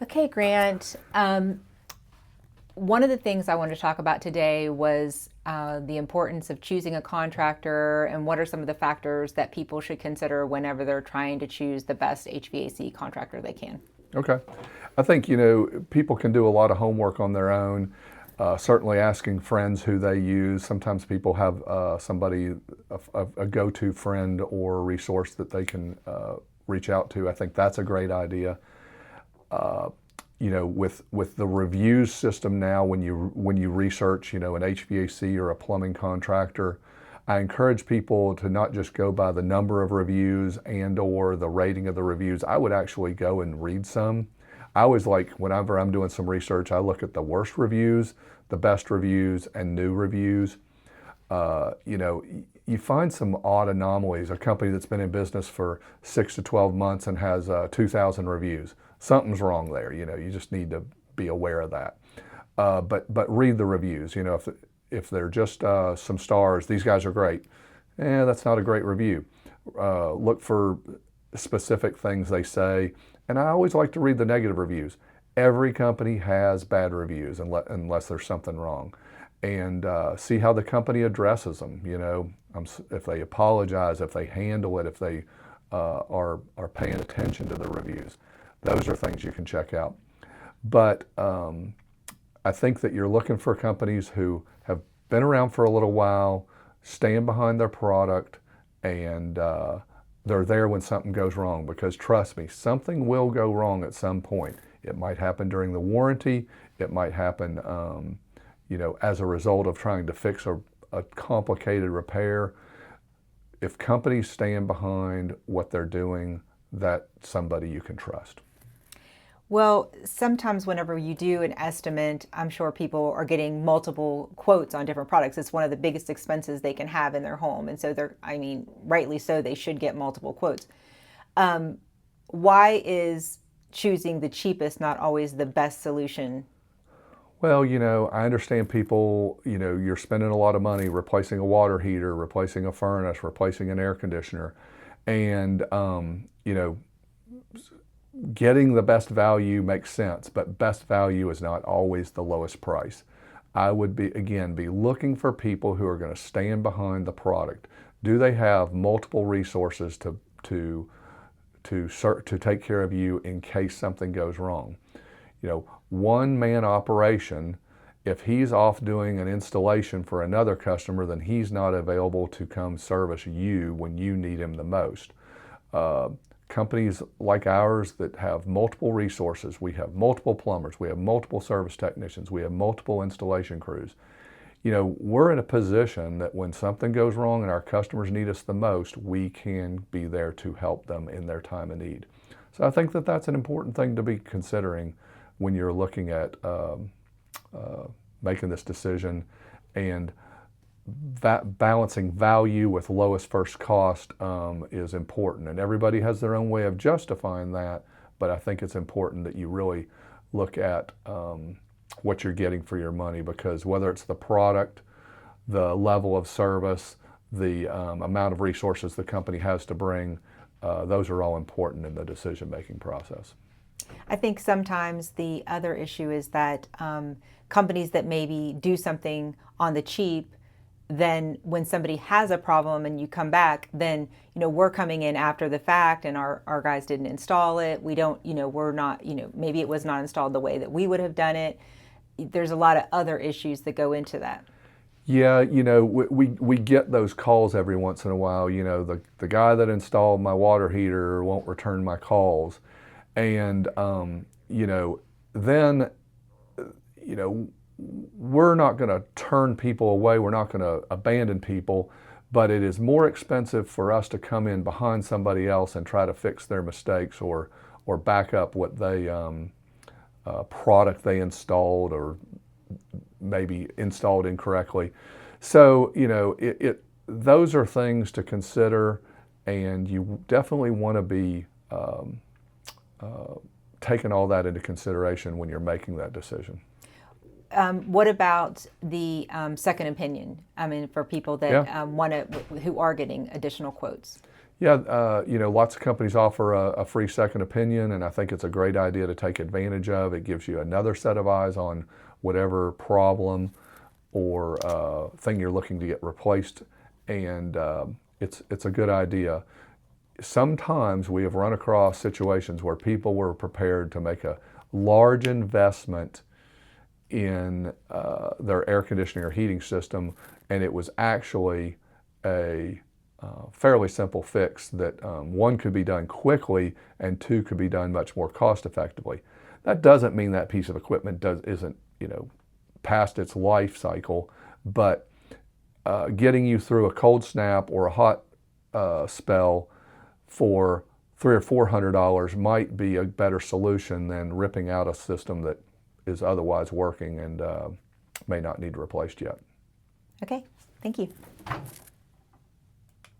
Okay, Grant. One of the things I wanted to talk about today was the importance of choosing a contractor and what are some of the factors that people should consider whenever they're trying to choose the best HVAC contractor they can. Okay. I think, people can do a lot of homework on their own. Certainly asking friends who they use. Sometimes people have somebody, a go-to friend or resource that they can reach out to. I think that's a great idea. With the reviews system now, when you research, an HVAC or a plumbing contractor, I encourage people to not just go by the number of reviews and or the rating of the reviews. I would actually go and read some. I always like, whenever I'm doing some research, I look at the worst reviews, the best reviews, and new reviews. You find some odd anomalies. A company that's been in business for 6 to 12 months and has 2,000 reviews. Something's wrong there. You just need to be aware of that. But read the reviews. If they're just some stars, these guys are great. That's not a great review. Look for specific things they say. And I always like to read the negative reviews. Every company has bad reviews unless there's something wrong. And see how the company addresses them. If they apologize, if they handle it, if they are paying attention to the reviews. Those are things you can check out. But I think that you're looking for companies who have been around for a little while, stand behind their product, and they're there when something goes wrong. Because trust me, something will go wrong at some point. It might happen during the warranty. It might happen, as a result of trying to fix a complicated repair. If companies stand behind what they're doing, that's somebody you can trust. Well, sometimes whenever you do an estimate, I'm sure people are getting multiple quotes on different products. It's one of the biggest expenses they can have in their home. And so rightly so, they should get multiple quotes. Why is choosing the cheapest not always the best solution? Well, I understand people, you're spending a lot of money replacing a water heater, replacing a furnace, replacing an air conditioner. And, getting the best value makes sense, but best value is not always the lowest price. I would be looking for people who are going to stand behind the product. Do they have multiple resources to take care of you in case something goes wrong? One man operation, if he's off doing an installation for another customer, then he's not available to come service you when you need him the most. Companies like ours that have multiple resources, we have multiple plumbers, we have multiple service technicians, we have multiple installation crews. We're in a position that when something goes wrong and our customers need us the most, we can be there to help them in their time of need. So I think that that's an important thing to be considering when you're looking at making this decision, and that balancing value with lowest first cost is important. And everybody has their own way of justifying that, but I think it's important that you really look at what you're getting for your money, because whether it's the product, the level of service, the amount of resources the company has to bring, those are all important in the decision-making process. I think sometimes the other issue is that companies that maybe do something on the cheap, then when somebody has a problem and you come back, then we're coming in after the fact and our guys didn't install it. We don't, we're not, maybe it was not installed the way that we would have done it. There's a lot of other issues that go into that. Yeah, we get those calls every once in a while. The guy that installed my water heater won't return my calls. And, then, we're not going to turn people away. We're not going to abandon people, but it is more expensive for us to come in behind somebody else and try to fix their mistakes or back up what they product they installed or maybe installed incorrectly. So those are things to consider, and you definitely want to be taking all that into consideration when you're making that decision. What about the second opinion? I mean, for people that Yeah. who are getting additional quotes. Yeah, lots of companies offer a free second opinion, and I think it's a great idea to take advantage of. It gives you another set of eyes on whatever problem or thing you're looking to get replaced, and it's a good idea. Sometimes we have run across situations where people were prepared to make a large investment in their air conditioning or heating system, and it was actually a fairly simple fix that one could be done quickly and two could be done much more cost effectively. That doesn't mean that piece of equipment isn't past its life cycle, but getting you through a cold snap or a hot spell for $300 or $400 might be a better solution than ripping out a system that is otherwise working and may not need replaced yet. Okay, thank you.